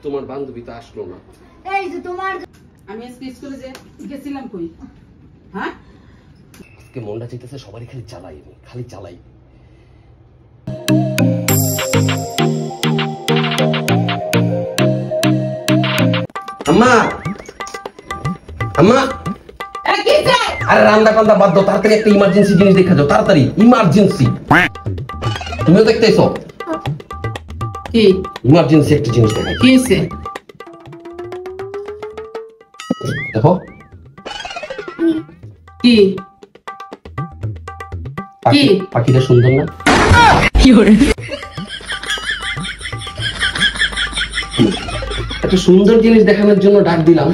তোমার বান্ধবীটা আসলো না। এই যে তোমার আমি আজকে স্কুলে গেছিলাম কই? হ্যাঁ আজকে মনটা চাইতেছে সবারই খালি চালাই, খালি চালাই। আম্মা আম্মা আরে রান্না কান্না বাদ দাও, তাড়াতাড়ি একটা ইমার্জেন্সি জিনিস দেখা যাও, তাড়াতাড়ি ইমার্জেন্সি। তুমিও দেখতেছো? কি ইমার্জেন্সি একটা জিনিস দেখা। কি হইছে? দেখো কি কি পাখিটা সুন্দর না? কি করে একটা সুন্দর জিনিস দেখানোর জন্য ডাক দিলাম।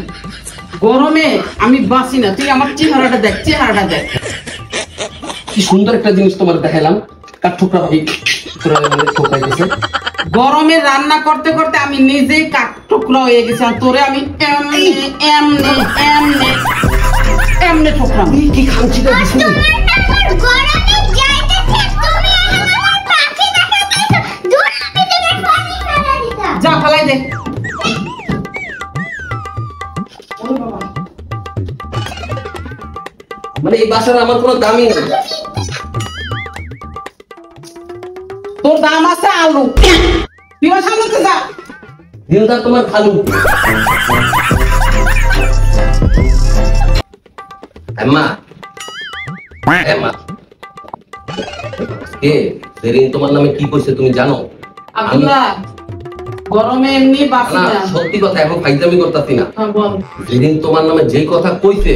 গরমে আমি বাঁচি না, তুই আমার চেহারাটা দেখ, চেহারাটা দেখ। কি সুন্দর একটা জিনিস তোমার দেখালাম, কাঠঠোকরা পাখি ঠোকরাইতেছে। গরমে রান্না করতে করতে আমি নিজেই কাঠঠোকরা হয়ে গেছি, আর তোরে আমি এমনি এমনি এমনি এমনি ঠোকরাম। কি খামচিটা দিছিস? যা ফেলাই দে। মানে এই বাসার আমার কোনো দামই নেই। তোর দাম আছে আলু, তুই সামনে যা। দিনদার তোমার খালু। আম্মা আম্মা সেদিন তোমার নামে কি কইছে তুমি জানো? আব্দুল্লাহ গরমে এমনি বাঁচি না। সত্যি কথা, এখন ফাইজলামি করতাছি না। বল সেদিন তোমার নামে যেই কথা কইছে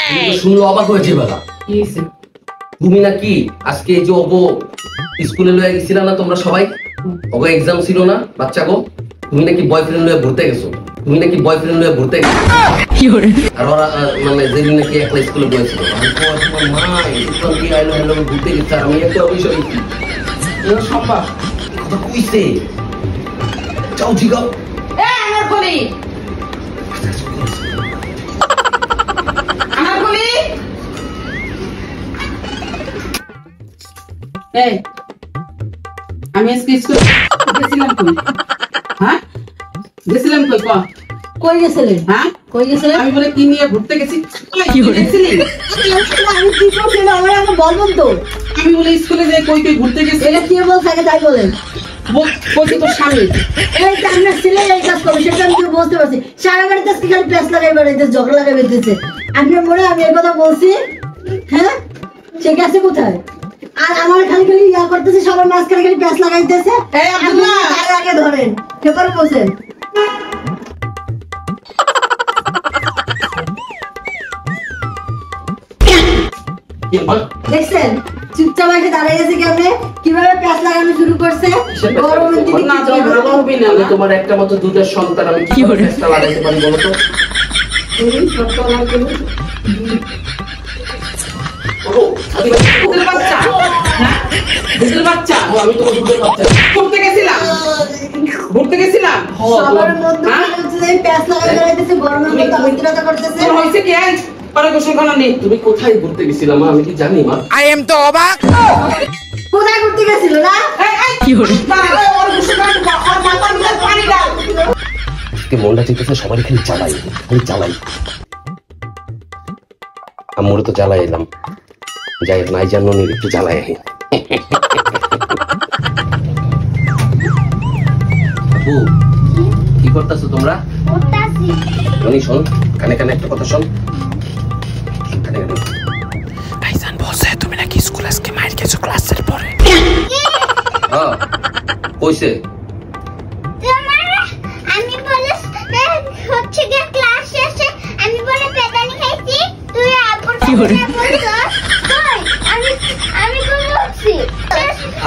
তুমি শুনলে অবাক হয়ে যাবে। কি হইছে? তুমি নাকি আজকে এই যে ওগো স্কুলে লয়ে গেছিলা না তোমরা সবাই, ওগো এক্সাম ছিল না বাচ্চা গো, তুমি নাকি বয়ফ্রেন্ড লয়ে ঘুরতে গেছো, তুমি নাকি বয়ফ্রেন্ড লয়ে ঘুরতে গেছো। কি করে? আর ওরা মানে যেদিন নাকি একলা স্কুলে বলেছিল, আমি তো তোমার মা এখান দিয়ে আইলো হ্যালো ঘুরতে গেছে, আমি একটা অবশ্যই এর সম্ভব কথা কইছে। যাও জিগাও। আনারকলি আনারকলি এই আমি আজকে স্কুলে গেছিলাম কই? হ্যাঁ গেছিলাম কই? কই গেছিলেন? হ্যাঁ কই গেছিলেন? আমি বলে কি নিয়ে ঘুরতে গেছি। কি গেছিলি? আমি কি করছিলাম আমাকে বলবেন তো। আমি বলে স্কুলে যাই কই কই ঘুরতে গেছি। এটা কি বল থাকে তাই বলেন। বলছি তোর স্বামী এই আপনার ছেলে এই কাজ করে সেটা আমি বুঝতে পারছি। সারা বাড়িতে আজকে খালি প্যাঁচ লাগাই বেড়াইতে, ঝগড়া লাগাই বেড়াইতেছে। আপনার মনে আমি এই কথা বলছি? হ্যাঁ সে গেছে কোথায়? আর আমার খালি খালি ইয়া করতেছে, সবার মাঝখানে খালি প্যাঁচ লাগাইতেছে। এই আব্দুল্লাহ তার আগে ধরেন পেপার বসেন। দেখছেন চুপচাপ এসে দাঁড়াই গেছে কেমনে, কিভাবে প্যাঁচ লাগানো শুরু করছে। গরমের দিনে না তুই ভালো হবি না। আমি তোমার একটা মতো দুধের সন্তান, আমি কি করে চেষ্টা লাগাইতে পারি বলো তো? এই সত্য না কেন ওগো দুধের বাচ্চা? হ্যাঁ দুধের বাচ্চা। আমি তোমার দুধের বাচ্চা। ঘুরতে গেছিলাম, ঘুরতে গেছিলাম। সবার মধ্যে হচ্ছে যে প্যাঁচ লাগাই বেড়াইতেছে, গরমের মধ্যে অস্থিরতা করতেছে। তোর হইছে কি? এই পরে গোসলখানা নেই। তুমি কোথায় ঘুরতে গেছিলাম আমি কি জানি মা? কোথায় ঘুরতে গেছিল না? কি হলো? ওর গোসলখানা ওর মাথার ভিতর পানি দাও। আজকে মনটা চাইতেছে সবারই খালি চালাই, খালি চালাই। আম্মুরে তো জ্বালাই এলাম, যাই হোক নাই জানো একটু জ্বালাই আহি। আপু কি করতেছো তোমরা? শোনি শোন, কানে কানে একটা কথা শোন। কানে কানে ভাইজান বলছে তুমি নাকি স্কুল আজকে মাইর খেয়েছো ক্লাসের পরে। হ্যাঁ কইছে আমি বলে হচ্ছে যে ক্লাস শেষে আমি বলে পেদানি খাইছি, তুই আপুর কি বলছস? কই আমি তো বলছি।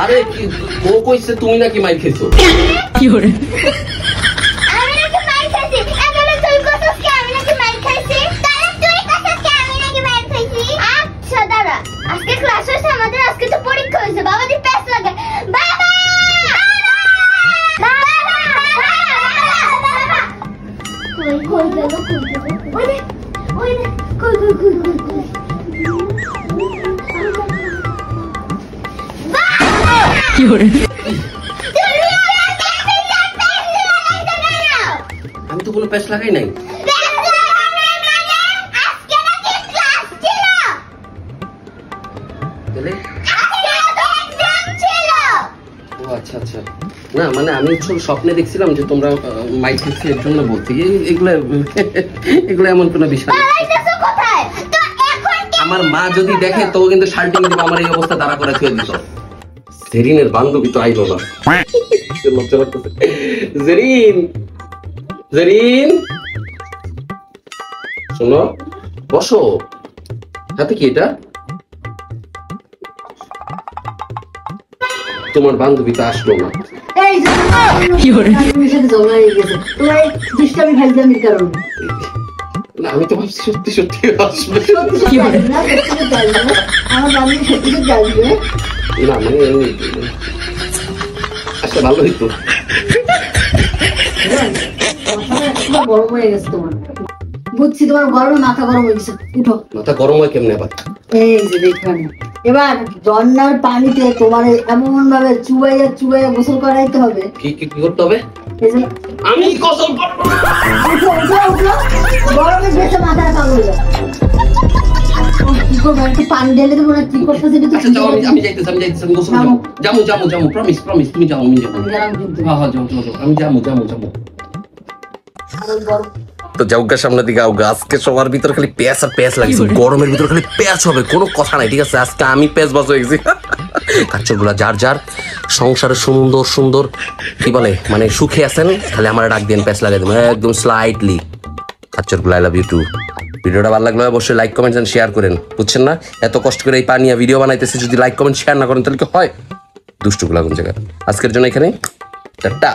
আরে কি ও কইছে তুমি নাকি মাইর খেয়েছো? কি করে? আমি নাকি মার খাইছি? এবারে তুই কইছস কি আমি নাকি মার খাইছি? তাহলে তুই কইছস কি আমি নাকি মার খাইছি? আচ্ছা দাঁড়া, আজকে ক্লাস শেষে আমাদের আজকে তো পরীক্ষা হইছে, বাবা দি প্যাস লাগে। বাবা কই গেল ওই কই কি করে? আমি তো কোনো প্যাচ লাগাই নাই। ও আচ্ছা আচ্ছা, না মানে আমি স্বপ্নে দেখছিলাম যে তোমরা মাইক খেয়েছি এর জন্য বলছি। এগুলো এগুলো এমন কোনো বিষয় না। আমার মা যদি দেখে তো কিন্তু শার্টিং দিব, আমার এই অবস্থা দাঁড়া করে ছুঁয়ে দিত। জেরিনের বান্ধবী তো আইলো না। লজ্জা লাগতেছে। জেরিন, জেরিন শোনো, বসো। হাতে কি এটা? তোমার বান্ধবী তো আসলো না। এই যে আমার সাথে ঝগড়া হয়ে গেছে তোমার এই দুষ্টামি ফাইজলামির কারণে। না আমি তো ভাবছি সত্যি সত্যি আসবে। সত্যি সত্যি না, সত্যি সত্যি আসবে না। আমার বান্ধবী সত্যি সত্যি আসবে না, মানে আচ্ছা ভালো হইতো। তোমার গরম হয়ে গেছে তোমার, বুঝছি তোমার গরমে মাথা গরম হয়ে গেছে। উঠো। মাথা গরম হয় কেমনে আবার? এই যে দেখুন, এবার ঝর্ণার পানিতে তোমার এমন ভাবে চুবাইয়া চুবাইয়া গোসল করাইতে হবে। কি কি করতে হবে? এই যে আমি গোসল করব। উঠো উঠো উঠো, গরমে গেছে মাথায় পাগল হয়ে যাবে। কি করবো, একটু পানি ঢেলে দেবো না? কি করতেছে এটা তো আচ্ছা যাও, আমি যাইতেছি, আমি গোসল যাবো। যামু যামু যামু, প্রমিস প্রমিস, তুমি যাও, আমি যাবো। আমি গেলাম কিন্তু। হ্যাঁ হ্যাঁ যাও যাও, আমি যাবো। আরো গরম। তো যাওগা সামনের দিকে আউগা। আজকে সবার ভিতর খালি প্যাঁচ আর প্যাঁচ লাগছে, গরমের ভিতর খালি প্যাঁচ হবে, কোনো কথা নাই, ঠিক আছে? আজকে আমি প্যাঁচ বাজ হয়ে গেছি। কাচ্চরগুলা যার যার সংসারে সুন্দর সুন্দর কি বলে মানে সুখে আছেন, খালি আমার ডাক দিন, প্যাঁচ লাগাই দেবেন একদম স্লাইটলি। কাচ্চরগুলা আই লাভ ইউ টু। ভিডিওটা ভালো লাগলে অবশ্যই লাইক কমেন্ট এন্ড শেয়ার করেন, বুঝছেন না? এত কষ্ট করে এই পানিয়া ভিডিও বানাইতেছে, যদি লাইক কমেন্ট শেয়ার না করেন তাহলে কি হয়? দুষ্টুগুলা কোন জায়গায়। আজকের জন্য এখানে টাটা।